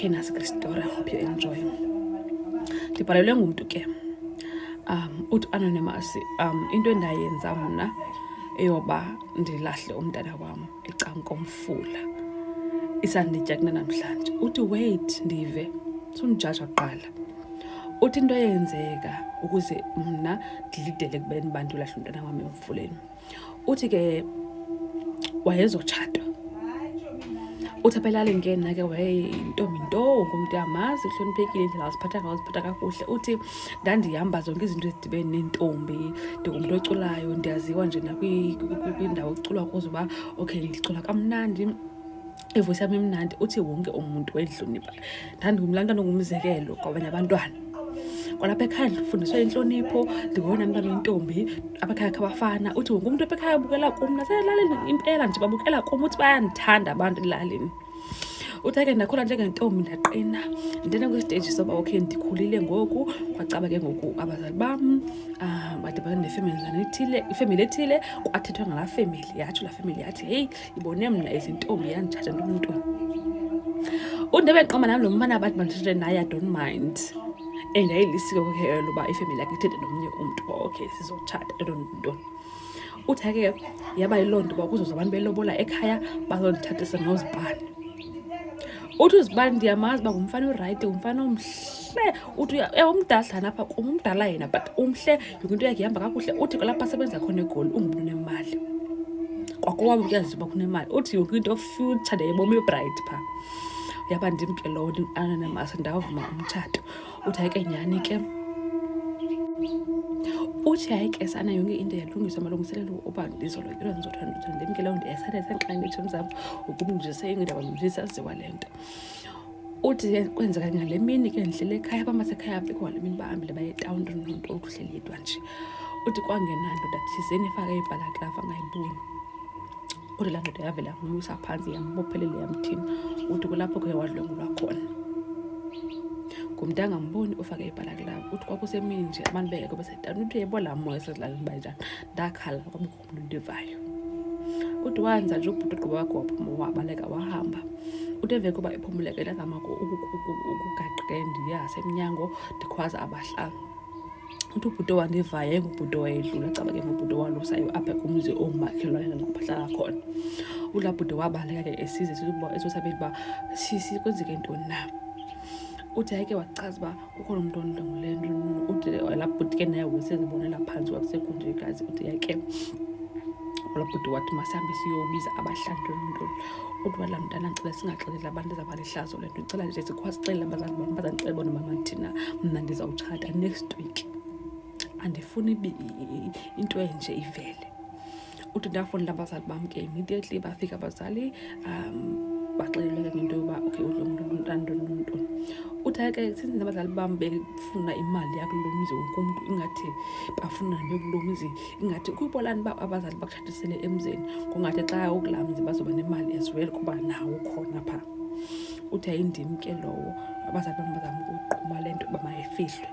Okay, nasi ke story. I hope you enjoy. Ndibhalelwe ngumntu ke. Uthi anonymous into endayenza mna eyoba ndilahle umntana wam ecankomfula. Isanditya kunamhlanje. Uthi wait ndive. Sundijaja kuqala. Uthi into eyenzeka ukuze mna ndilidele kubeni bantu lahle umntana wam emfuleni. Uthi ke wayezotshata. Uthi aphelale ngena ke intombi nto ngumntu yamazi uhloniphekile indlela aziphatha ngayo uziphatha kakuhle. Uthi ndandihamba zonke izinto ezidibene nentombi ndingumntu oculayo ndiyaziwa nje nakwindawo oculwa kuzo uba okay ndicula kamnandi ivoice yami imnandi. Uthi wonke umuntu wedlunipha ndandingumlantwana ongumzekelo kwabanye abantwana. Kwalapha ekhaya ndifundiswe inhlonipho ndingona mntana wentombi abakhaya abafana. Uthi wonke umuntu ekhaya ubukela kum naselalini impela nje babukela kum uthi bayandithanda abantu elalini. Uthi ke ndakhula njengentombi ndaqina ndena kwistage soba okay ndikhulile ngoku kwacaba ke ngoku abazali bam badibana ifamily ethile kwathethwa ngala family yathi la family yathi hey ibone mna izintombi yanjatha ntontoni. Undebe nqoma nami nomfana abantu bandithethe naye I don't mind. And ayilisiko ke loba ifamily yakhe ithethe nomnye umuntu okay sizotshata ntontoni. Uthi ke yaba yilonto ba kuzoza abantu belobola ekhaya bazondithathisa nozibani. Uthi uzibani ndiyamazi ba ngumfana oright umfana omhle. Uthi umdala lapha umdala yena but umhle yonke into yakhe ihamba kakuhle. Uthi lapha sebenza khona egoli ungumuntu nemali. Kwakuwabo kuyaziba kunemali. Uthi yonke into future neyebomi bright pha. Yaba ndim ke lo anonymous ndavuma umtshato. Uthi ke nyani ke uthi ke sana yonke into yalungiswa amalungiselelo oba ndizolotyolwa ndizothanda ndim ke lo ndiyasathe senxani ethemzam ukubunjise ingindaba ndisaziwa lento. Uthi kwenzeka ngale mini ke ndihlele ekhaya bamasekhaya apho le mini bahambile baye town ntonto ukuhleli yedwa nje. Uthi kwangenando dathizeni efaka ibhalaklafa ngayiboni. Uthi la ndoda yavela ngumusa phansi yambophelele yamthini. Uthi kulapho ke wadlwengulwa khona. Ngumntu angamboni ufake ibhalaklafa. Uthi kwakusemini nje abantu beke besedana. Uthi yebola moya sezilalini banjani ndakhala kwabikho umuntu ndivayo. Uthi wanza nje ubhuti ogqiba wakhe waphuma wabaleka wahamba. Uthi eveke kuba ephumuleke lazama ukugaqe ndiyase emnyango ndikhwaza abahlanga. Uthi ubhuti wandivaye ngubhuti wayedlula caba ke ngubhuti walusayo apha kumzi omakhelwane lapha khona. Ulabhuti wabaleka ke esize sizoba esosabeli ba sisi kwenzeke ntoni na. Uthi ayike wachaza uba ukhona umuntu ondlongile uthi labhuti ke naye usezibonela phansi wasekunje igazi. Uthi yake ulabhuti wathi masihambe siyobiza abahlali nto. Uthi walamntana ngicela singaxeleli abantu ezabalihlazo lento ngicela nje sikhwasixela abazali bami bazanixela bona mama thina mna ndizawutshata next week andifuni into enje ivele. Uthi ndafuna abazali bam ke immediately bafika abazali baxelelwe ngento yoba okay udlonto. Uthi ke since abazali bam befuna imali yakulomzi wonke umuntu ingathi bafuna nekulomzi ingathi kuyibolani ba abazali bakushatisele emzeni kungathi xa ukulamzi bazoba nemali as well kuba nawo khona pha. Uthi ayindim ke lowo abazali bam bazama ukuqhuma lento bamayifihlwe.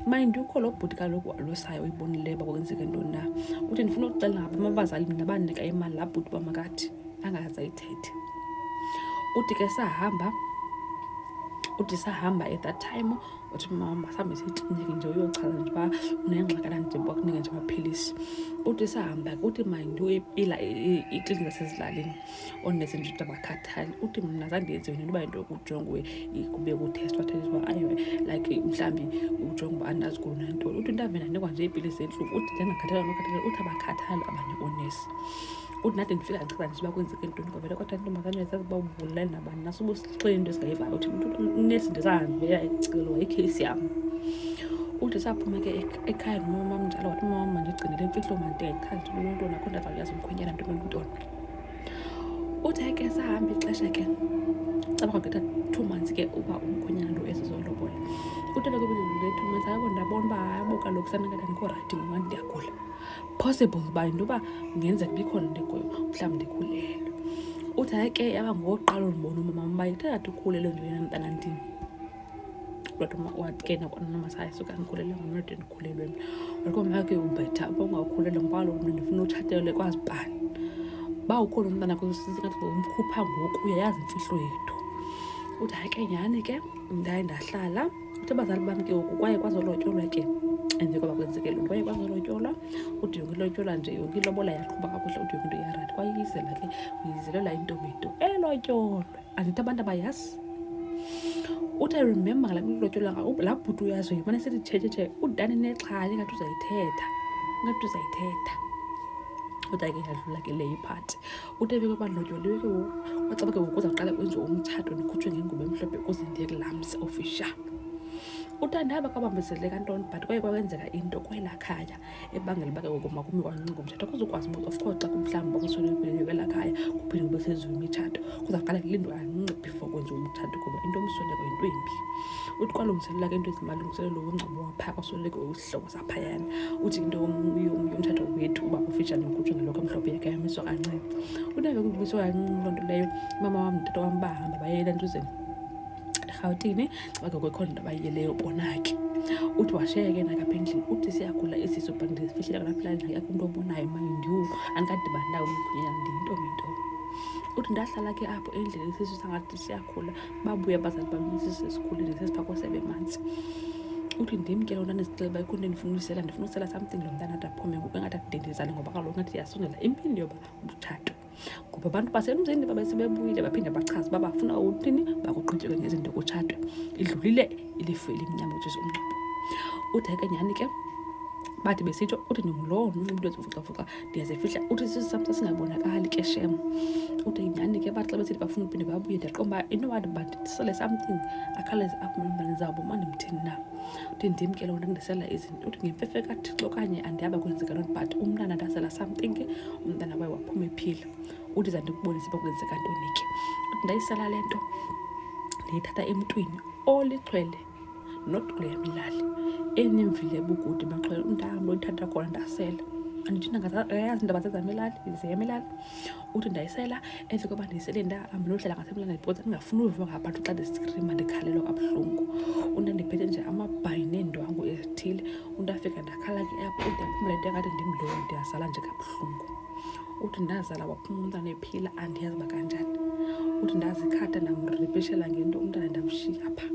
Mind ukho lo bhuti kaloku alosayo uyibonile bakwenzeke ntoni na. Uthi ndifuna ukucela ngaba abazali mina banika imali la bhuti bamakathi angazayithethe. Uthi ke sahamba at that time uthi mama sahambe sikliniki nje uyochaza nje uba unengxakana nje bakunika nje amaphilisi. Uthi sahamba uthi mind uyipila ikliniki zasezilalini onese nje abakhathali. Uthi mna zandenze wena uba into ukujongwe kube kutestwa uba ayiwe like mhlambi ujonga uba andazi khona into. Uthi ndavena ndikwa nje iipilisi enhlungu. Uthi ndingakhathala nokhathala uthi abakhathali abanye onesi. Uthi nathi ndifika ndichaza nje uba kwenzeke ntoni kwavele kodwa intombazana yazazi uba ubulala nabani nasuba usixele into esingayivayo. Uthi unesi ndizahambe yayicelo ikhesi yam. Uthi saphuma ke ekhaya nomama njalo wathi mama ndigcinele imfihlo manje ayichazi into lonto nakho ndava yazi umkhwenyana ntoni. Uthi ke sahamba ixesha ke caba kwagqitha 2 months ke uba umkhwenyana ndo ezizolobola. Uthi beke le 2 months ayabo ndabona uba hayibo kaloku sanekada ndikho right ngoba ndiyagula possible uba into yoba ngenza ndikhona ndikuyo mhlawumbi ndikhulelwe. Uthi ke yaba ngoqala ndibona umama uba ithatha ukhulelwe nje mntana ndini. Kodwa wathi ke nakwanamasaya suka ndikhulelwe ngamntu ndikhulelwe. Wakhona ke ubetha ungakhulelwe ngoba lo muntu ndifuna utshatele kwazi bani. Ba ukhona umntana kusisi ngathi ngomkhupha ngoku uyayazi imfihlo yethu. uthi hayi ke nyhani ke ndaye ndahlala. Uthi abazali bam ke ngoku kwaye kwazolotyolwa ke emva koba kwenzeke loo nto kwaye kwazolotyolwa. Uthi yonke ilotyolwa nje yonke ilobola yaqhuba kakuhle. Uthi yonke into iyarayithi kwayizela ke uyizelela intombi nto elotyolwe andithi abantu abayazi. Uthi I remember ngala lotyolwa laa bhuti uyazi yimane sithi tshetshe udani nexhala ingathi uzayithetha. Uthi ke yadlula ke leyo iphathi. Uthi ebe kuba lotyoliwe ke wacaba ke kuzawuqala kwenziwe umtshato ndikhutshwe ngengubo emhlophe ukuze ndiye kulamzi official. Uthandaba kwabambezeleka ntoni but kwaye kwenzeka into kwelaa khaya ebangela uba ke ngoku makumi kwancinci umtshato kuzokwazi of course xa kumhlawumbi bakuswelekelwe kwelaa khaya kuphinde kube senziwe imitshato kuzawuqala kulindwe kancinci before kwenziwe umtshato kuba into yomsweleko yinto embi. Uthi kwalungiselela ke into ezimalungiselelo womngcwabo waphaa kwasweleke isihlobo saphayana. Uthi into yomtshato wethu uba official nokhutshwe ngeloko emhlophe yakhe yamiswa kancinci. Unebe kumiswa kancinci loo nto leyo umama wam notata wam bahamba bayela entuzeni Rhawutini xa kwekho nto abayiyeleyo bona ke. Uthi washiya ke nakapha endlini. Uthi siyakhula isiso but ndizifihlela kalapha endlini akho into obonayo mind you andikadibani nawo umkhwenyana ndiyintombi nto. Uthi ndahlala ke apho endlini isisu sangathi siyakhula babuya abazali bam isisu esikhulile sesiphakwa 7 months. Uthi ndim ke lona nesicela uba ikhona ndifuna usela something lo mntana aphume ngoku engathi adendezane ngoba kaloku ngathi yasondela impindi yoba umtshato. Ngoba abantu basemzini babesebebuyile baphinde bachaza uba bafuna uthini bakuqhutyeke ngezinto kutshatwe idlulile ilifu elimnyama which is umngcwabo. Uthi ke nyhani ke bathi besitsho uthi ndingulowo umuntu ezivuca ndiyazifihla. Uthi sisamsa singabonakali ke shem. Uthi nyhani ke bathi xa besithi bafuna uphinde babuye ndiyaqomba intowathi but sele something akhaleze apho mbani zabo mandimthini na. Uthi ndim ke lona ndisela izinto. Uthi ngemfefe kaThixo okanye andiyaba kwenzeka loo nto but umntana ndasela something umntana waye waphuma ephila. Uthi zandikubonisa uba kwenzeka ntoni ke. Uthi ndayisela le nto ndiyithatha emntwini olixhwele not kule yamilali enemvile ebukude maxhwele umntamlo oyithatha khona ndasela andithi nangayazi indaba zezamelali zeyamilali. Uthi ndayisela emva koba ndiyisele ndahamba nohlala ngasemlana because ndingafuni uviwa ngabantu xa ndisikrima ndikhalelwa kabuhlungu. Unto ndiphethe nje amabhayi neendwangu ezithile. Unto afika ndakhala ke apho ndiyaphumla into engathi ndimlowo ndiyazala nje kabuhlungu. Uthi ndazala waphuma umntana ephila andiyazi uba kanjani. Uthi ndazikhatha ndamripishela ngento umntana ndamshiya phaa.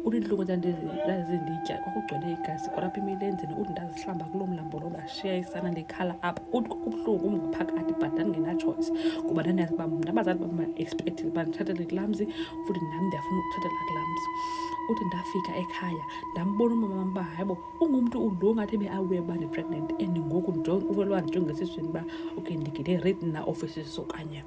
Uthi intlungu ndandizinditya kwakugcwele igazi kwalapha emilenzeni. Uthi ndazihlamba kuloo mlambo lo ndashiya isana ndikhala apha. Uthi kubuhlungu ngaphakathi but ndandingena-choice ngoba ndandiyazi uba mna abazali bam ba-expectile uba ndithathele kulamzi futhi nam ndiyafuna ukuthathela kulamzi. Uthi ndafika ekhaya ndambona umama wam uba hayibo ungumntu ulo ngathi ebe-aware uba ndi-pregnant and ngoku uvelwa ndijonge esiswini uba okay ndigide ready na of isisu okanye.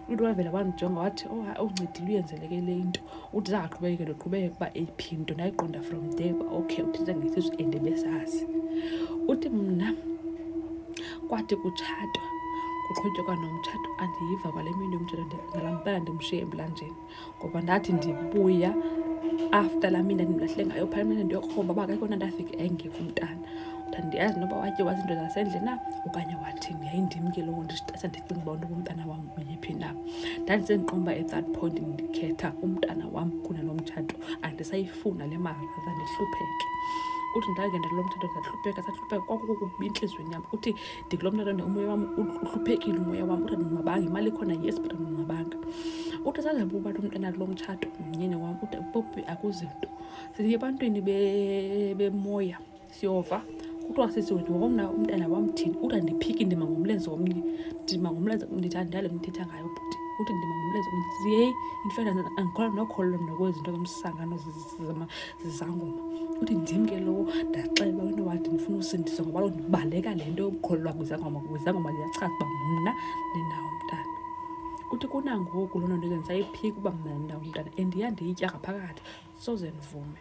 Uthi wavela wandijonga wathi uncedile uyenzelekele into. Uthi zangaqhubekeke ndoqhubeke ukuba eyiphi into ndayiqonda from there uba okay uthetha ngesisu and besazi. Uthi mna kwathi kutshatwa kuqhutyekwa nomtshato andiyiva kwale mini yomtshato ngalampela ndimshiye emlanjeni ngoba ndathi ndibuya after laa mini ndimlahle ngayo phana ndiyokroba uba akekho nto ndafika engekho umntana. Ndandiyazi noba watyiwa zinto zasendle na okanye wathini yayindim ke lowo ndisitasa ndicinga uba into umntana wam uyiphi na. Ndandisendiqomba at that point ndikhetha umntana wam kunalomtshato andisayifuna le maraza ndihlupheke. Uthi ndangena lo mtshato ndahlupheka kwakukubi entliziyweni yam. Uthi ndikulo mtshato umoya wam uhluphekile umoya wam. Uthi andonwabanga imali ikhona yes but andonwabanga. Uthi sazabe uba umntana lo mtshato nomnyeni wam uthi popi akuzinto siye ebantwini bemoya siyova kuthiwa sisiwethu ngokomna umntana wam thini. Uthi andiphiki ndima ngomlenze omnye ndithi andiyale ndithetha ngayo bhuti. Uthi ndima ngomlenze omnye yeyi infact andikholwa nokholelwa mna kwezi zinto zomsangano zizangoma. Uthi ndim ke lowo ndaxela uba into wathi ndifuna usindiswa ngoba kaloku ndibaleka le nto yokukholelwa kwizangoma kuba izangoma ziyachaza uba mna ndinawo umntana. Uthi kunangoku loo nto ndiyenzayiphika uba mna ndinawo umntana and yandiyitya ngaphakathi soze ndivume.